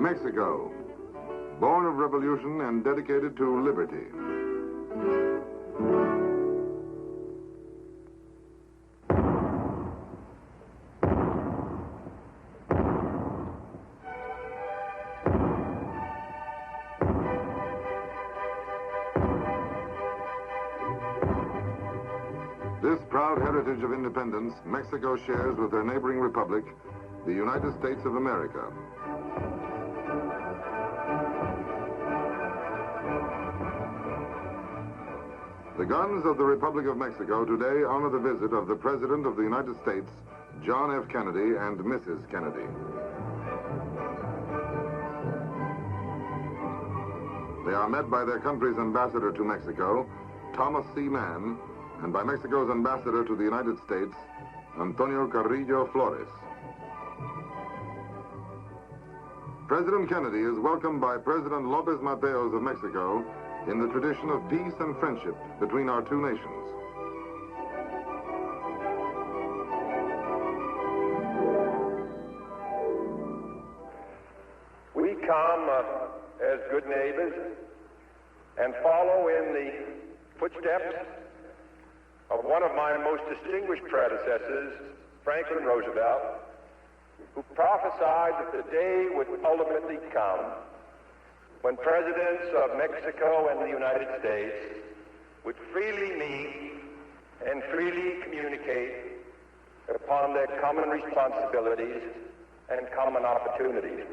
Mexico, born of revolution and dedicated to liberty. This proud heritage of independence, Mexico shares with their neighboring republic, the United States of America. The guns of the Republic of Mexico today honor the visit of the President of the United States, John F. Kennedy, and Mrs. Kennedy. They are met by their country's ambassador to Mexico, Thomas C. Mann, and by Mexico's ambassador to the United States, Antonio Carrillo Flores. President Kennedy is welcomed by President Lopez Mateos of Mexico in the tradition of peace and friendship between our two nations. We come as good neighbors and follow in the footsteps of one of my most distinguished predecessors, Franklin Roosevelt, who prophesied that the day would ultimately come when presidents of Mexico and the United States would freely meet and freely communicate upon their common responsibilities and common opportunities.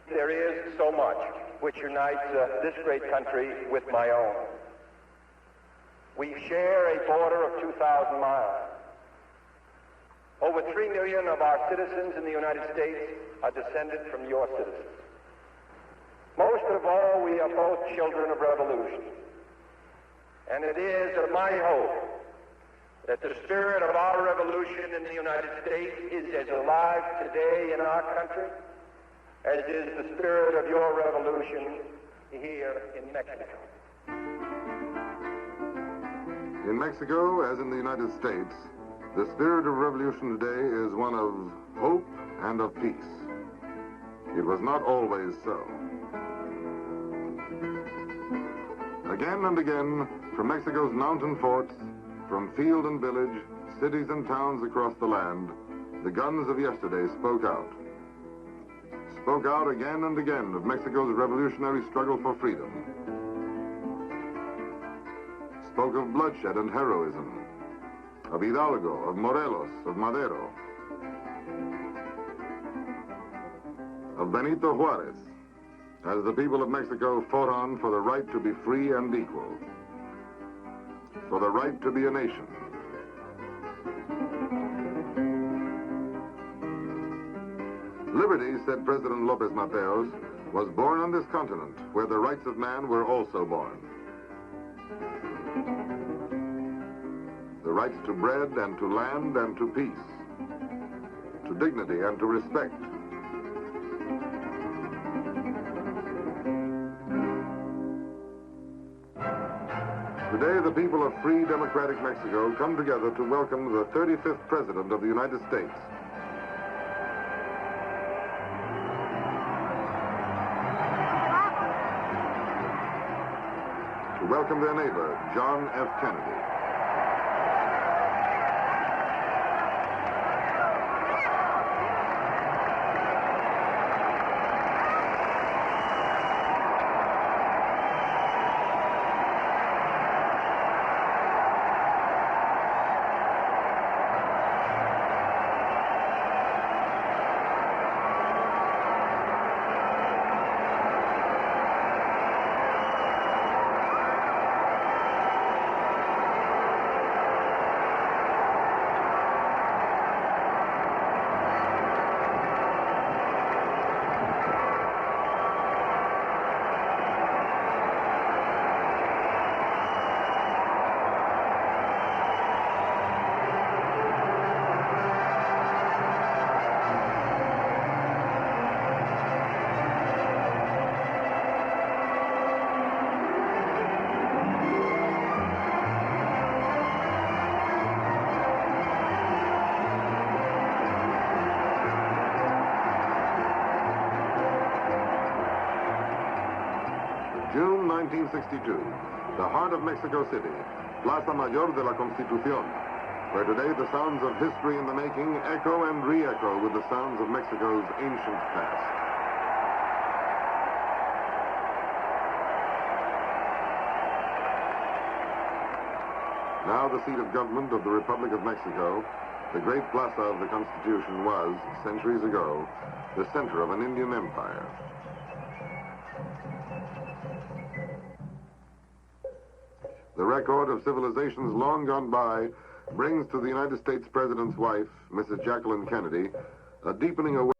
There is so much which unites this great country with my own. We share a border of 2,000 miles. Over 3 million of our citizens in the United States are descended from your citizens. Most of all, we are both children of revolution. And it is my hope that the spirit of our revolution in the United States is as alive today in our country as is the spirit of your revolution here in Mexico. In Mexico, as in the United States, the spirit of revolution today is one of hope and of peace. It was not always so. Again and again, from Mexico's mountain forts, from field and village, cities and towns across the land, the guns of yesterday spoke out. Spoke out again and again of Mexico's revolutionary struggle for freedom. Spoke of bloodshed and heroism, of Hidalgo, of Morelos, of Madero, of Benito Juarez, as the people of Mexico fought on for the right to be free and equal, for the right to be a nation. Liberty, said President Lopez Mateos, was born on this continent where the rights of man were also born. The rights to bread and to land and to peace, to dignity and to respect. Today, the people of free, democratic Mexico come together to welcome the 35th President of the United States. To welcome their neighbor, John F. Kennedy. 1962, the heart of Mexico City, Plaza Mayor de la Constitución, where today the sounds of history in the making echo and re-echo with the sounds of Mexico's ancient past. Now the seat of government of the Republic of Mexico, the great plaza of the Constitution was, centuries ago, the center of an Indian empire. The record of civilizations long gone by brings to the United States President's wife, Mrs. Jacqueline Kennedy, a deepening awareness.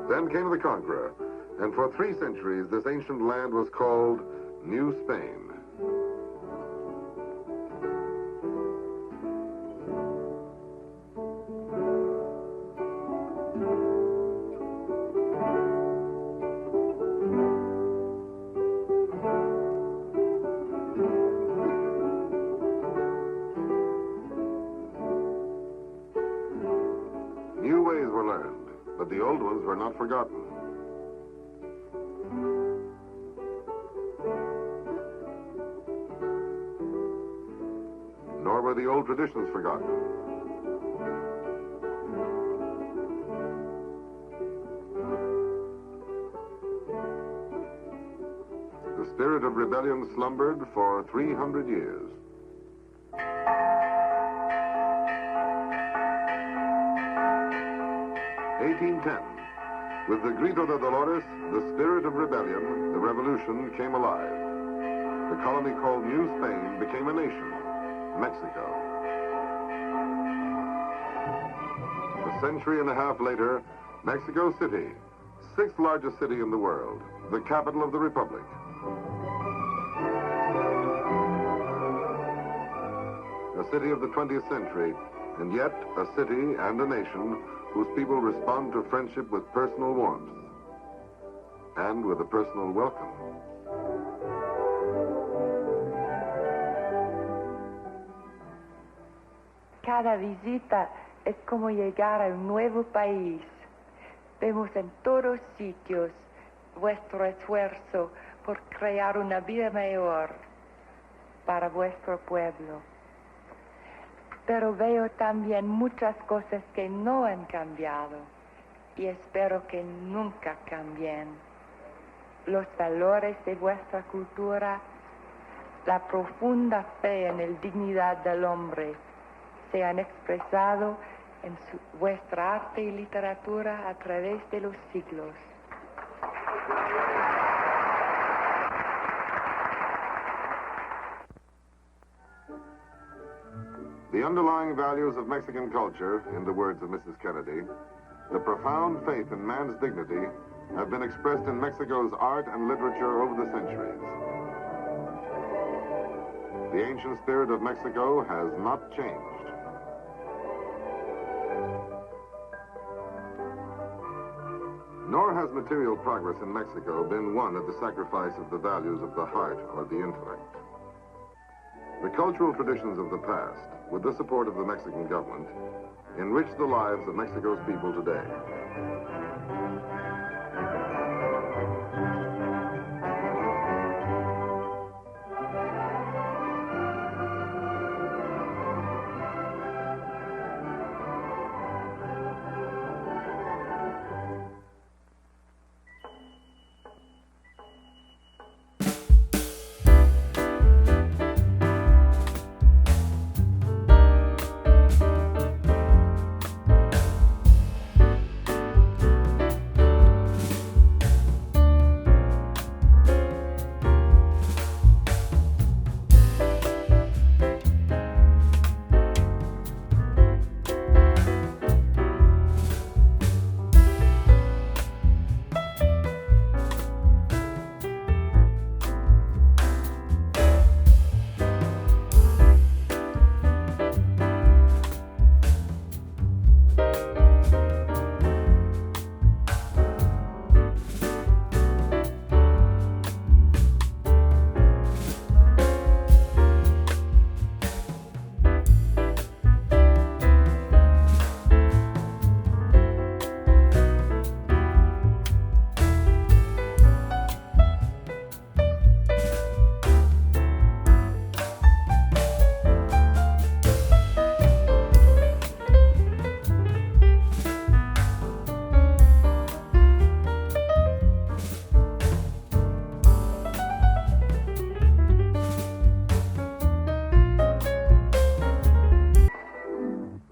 Then came the conqueror, and for 3 centuries this ancient land was called New Spain. New ways were learned, but the old ones were not forgotten. Nor were the old traditions forgotten. The spirit of rebellion slumbered for 300 years. With the Grito de Dolores, the spirit of rebellion, the revolution came alive. The colony called New Spain became a nation, Mexico. A century and a half later, Mexico City, 6th largest city in the world, the capital of the Republic. A city of the 20th century, and yet a city and a nation whose people respond to friendship with personal warmth and with a personal welcome. Cada visita es como llegar a un nuevo país. Vemos en todos sitios vuestro esfuerzo por crear una vida mejor para vuestro pueblo. Pero veo también muchas cosas que no han cambiado y espero que nunca cambien. Los valores de vuestra cultura, la profunda fe en la dignidad del hombre se han expresado en vuestra arte y literatura a través de los siglos. The underlying values of Mexican culture, in the words of Mrs. Kennedy, the profound faith in man's dignity, have been expressed in Mexico's art and literature over the centuries. The ancient spirit of Mexico has not changed. Nor has material progress in Mexico been won at the sacrifice of the values of the heart or the intellect. The cultural traditions of the past, with the support of the Mexican government, enrich the lives of Mexico's people today.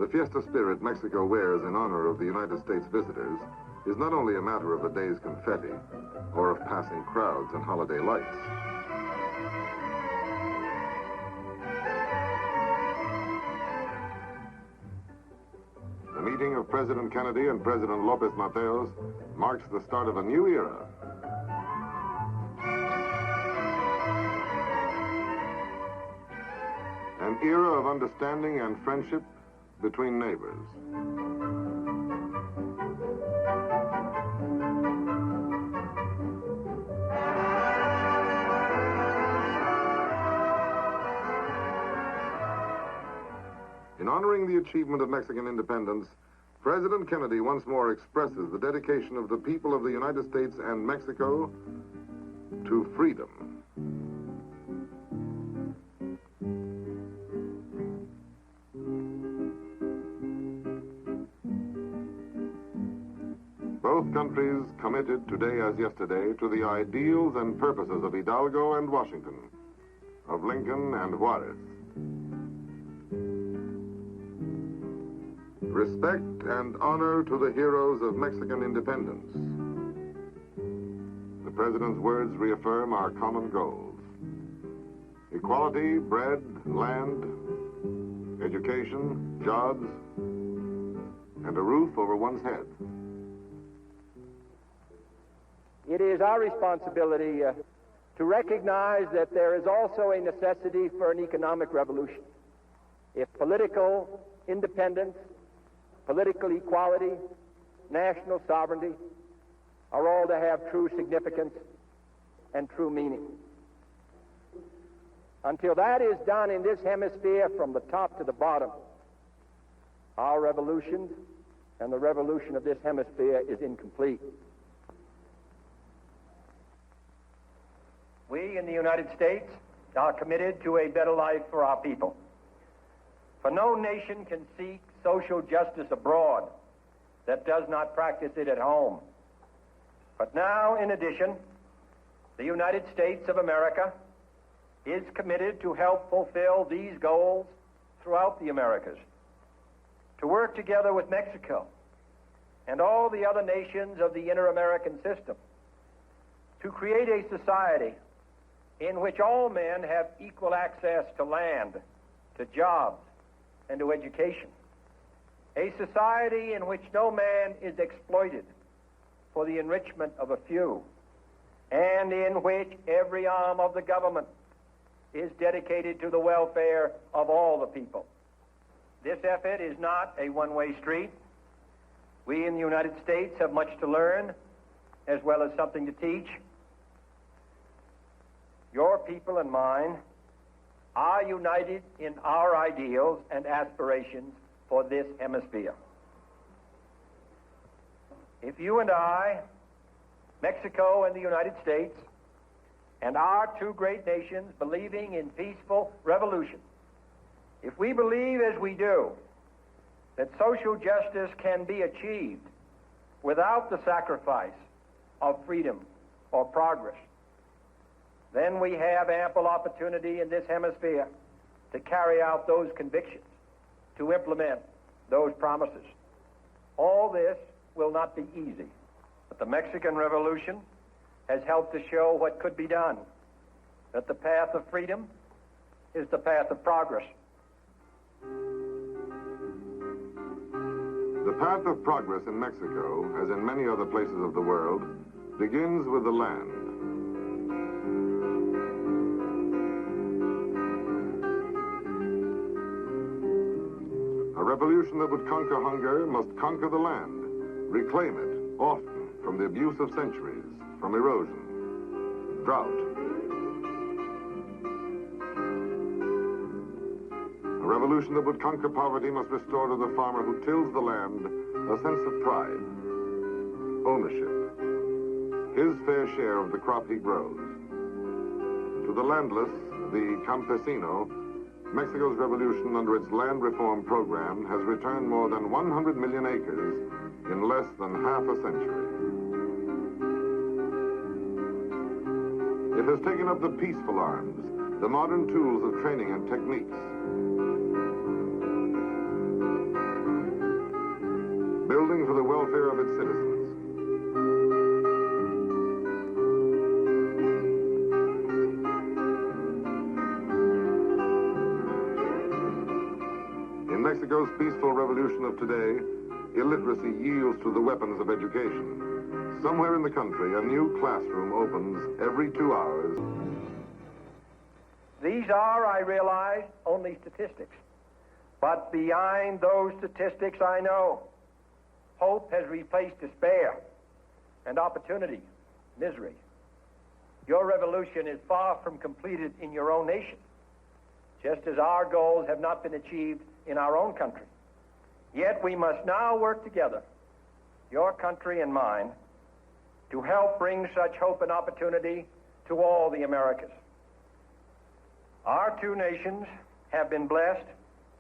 The fiesta spirit Mexico wears in honor of the United States visitors is not only a matter of a day's confetti or of passing crowds and holiday lights. The meeting of President Kennedy and President Lopez Mateos marks the start of a new era. An era of understanding and friendship between neighbors. In honoring the achievement of Mexican independence, President Kennedy once more expresses the dedication of the people of the United States and Mexico to freedom. Both countries committed today as yesterday to the ideals and purposes of Hidalgo and Washington, of Lincoln and Juarez. Respect and honor to the heroes of Mexican independence. The President's words reaffirm our common goals. Equality, bread, land, education, jobs, and a roof over one's head. It is our responsibility to recognize that there is also a necessity for an economic revolution. If political independence, political equality, national sovereignty are all to have true significance and true meaning. Until that is done in this hemisphere from the top to the bottom, our revolution and the revolution of this hemisphere is incomplete. We in the United States are committed to a better life for our people. For no nation can seek social justice abroad that does not practice it at home. But now, in addition, the United States of America is committed to help fulfill these goals throughout the Americas, to work together with Mexico and all the other nations of the inter-American system to create a society in which all men have equal access to land, to jobs, and to education. A society in which no man is exploited for the enrichment of a few, and in which every arm of the government is dedicated to the welfare of all the people. This effort is not a one-way street. We in the United States have much to learn, as well as something to teach. Your people and mine are united in our ideals and aspirations for this hemisphere. If you and I, Mexico and the United States, and our two great nations believing in peaceful revolution, if we believe as we do that social justice can be achieved without the sacrifice of freedom or progress, then we have ample opportunity in this hemisphere to carry out those convictions, to implement those promises. All this will not be easy, but the Mexican Revolution has helped to show what could be done, that the path of freedom is the path of progress. The path of progress in Mexico, as in many other places of the world, begins with the land. A revolution that would conquer hunger must conquer the land, reclaim it, often from the abuse of centuries, from erosion, drought. A revolution that would conquer poverty must restore to the farmer who tills the land a sense of pride, ownership, his fair share of the crop he grows. To the landless, the campesino, Mexico's revolution under its land reform program has returned more than 100 million acres in less than half a century. It has taken up the peaceful arms, the modern tools of training and techniques. building for the welfare of its citizens. In Mexico's peaceful revolution of today, illiteracy yields to the weapons of education. Somewhere in the country, a new classroom opens every 2 hours. These are, I realize, only statistics. But behind those statistics, I know hope has replaced despair and opportunity, misery. Your revolution is far from completed in your own nation, just as our goals have not been achieved in our own country. Yet we must now work together, your country and mine, to help bring such hope and opportunity to all the Americas. Our two nations have been blessed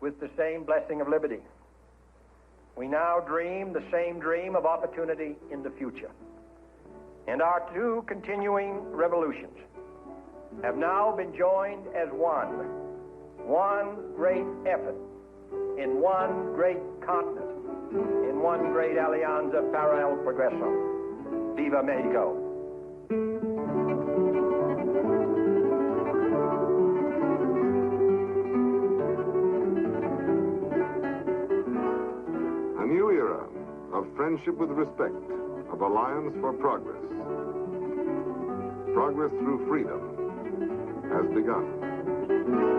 with the same blessing of liberty. We now dream the same dream of opportunity in the future. And our two continuing revolutions have now been joined as one great effort in one great continent, in one great alianza para el progreso. Viva Mexico! A new era of friendship with respect, of alliance for progress. Progress through freedom has begun.